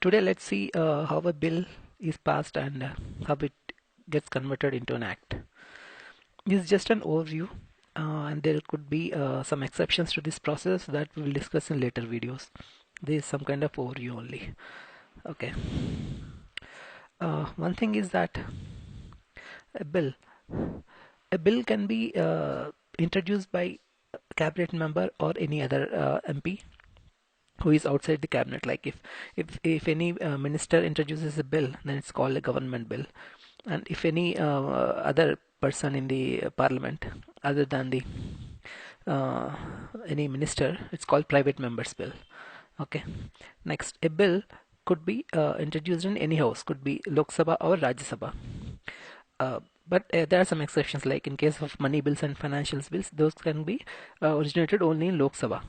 Today let's see how a bill is passed and how it gets converted into an act. This is just an overview, and there could be some exceptions to this process that we will discuss in later videos. This is some kind of overview only. Okay. One thing is that a bill, a bill can be introduced by a cabinet member or any other MP who is outside the cabinet. Like if any minister introduces a bill, then it's called a government bill. And if any other person in the parliament other than the uh, any minister, it's called private members bill. Okay. Next, a bill could be introduced in any house, could be Lok Sabha or Rajya Sabha. But there are some exceptions, like in case of money bills and financials bills, those can be originated only in Lok Sabha.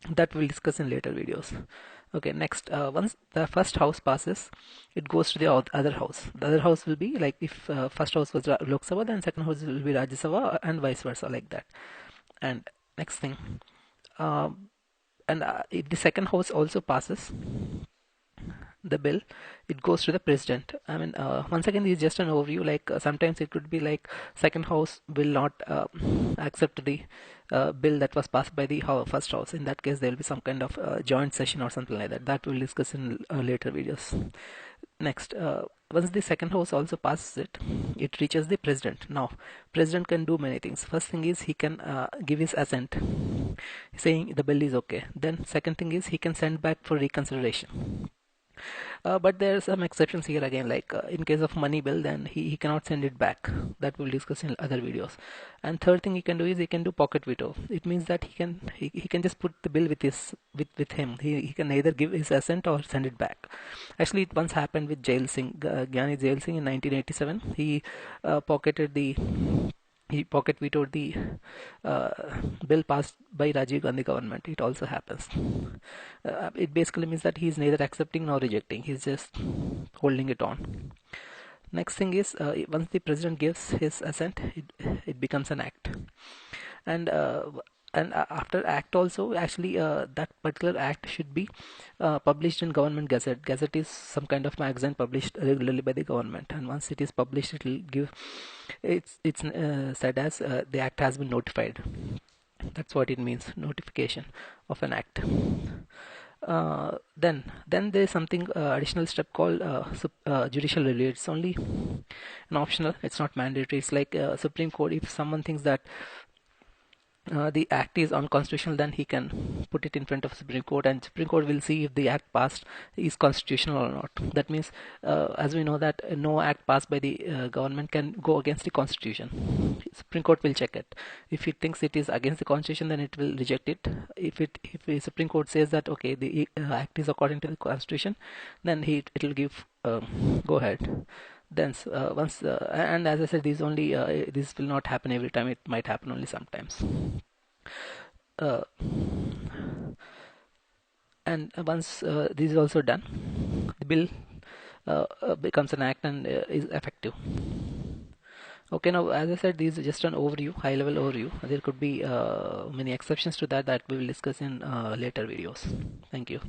That we'll discuss in later videos. Okay, next, once the first house passes, it goes to the other house. The other house will be like if first house was Lok Sabha, then second house will be Rajya Sabha, and vice versa, like that. And next thing, um, and if the second house also passes the bill, it goes to the president. I mean, once again, this is just an overview. Like sometimes it could be like second house will not accept the bill that was passed by the first house. In that case, there will be some kind of joint session or something like that. That we'll discuss in later videos. Next, once the second house also passes it, it reaches the president. Now, president can do many things. First thing is he can give his assent, saying the bill is okay. Then second thing is he can send back for reconsideration. But there are some exceptions here again, like in case of money bill, then he cannot send it back. That we'll discuss in other videos. And third thing he can do is he can do pocket veto. It means that he can just put the bill with with him. He can either give his assent or send it back. Actually, it once happened with Jail Singh, Gyani Jail Singh in 1987. He pocket vetoed the uh, bill passed by Rajiv Gandhi government. It also happens. It basically means that he's neither accepting nor rejecting. He's just holding it on. Next thing is once the president gives his assent, it becomes an act. And after act also, actually that particular act should be published in government gazette is some kind of magazine published regularly by the government, and once it is published, it will give it's said as the act has been notified. That's what it means, notification of an act. Then there is something additional step called judicial review. It's only an optional, it's not mandatory. It's like Supreme Court, if someone thinks that the act is unconstitutional, then he can put it in front of Supreme Court, and Supreme Court will see if the act passed is constitutional or not. That means, as we know that no act passed by the government can go against the Constitution. Supreme Court will check it. If it thinks it is against the Constitution, then it will reject it. If the Supreme Court says that okay, the act is according to the Constitution, then it will give go ahead. Then once and as I said, this will not happen every time. It might happen only sometimes. uh, and once this is also done, the bill becomes an act and is effective. Okay, now as I said, this is just an overview, high level overview. There could be many exceptions to that we will discuss in later videos. Thank you.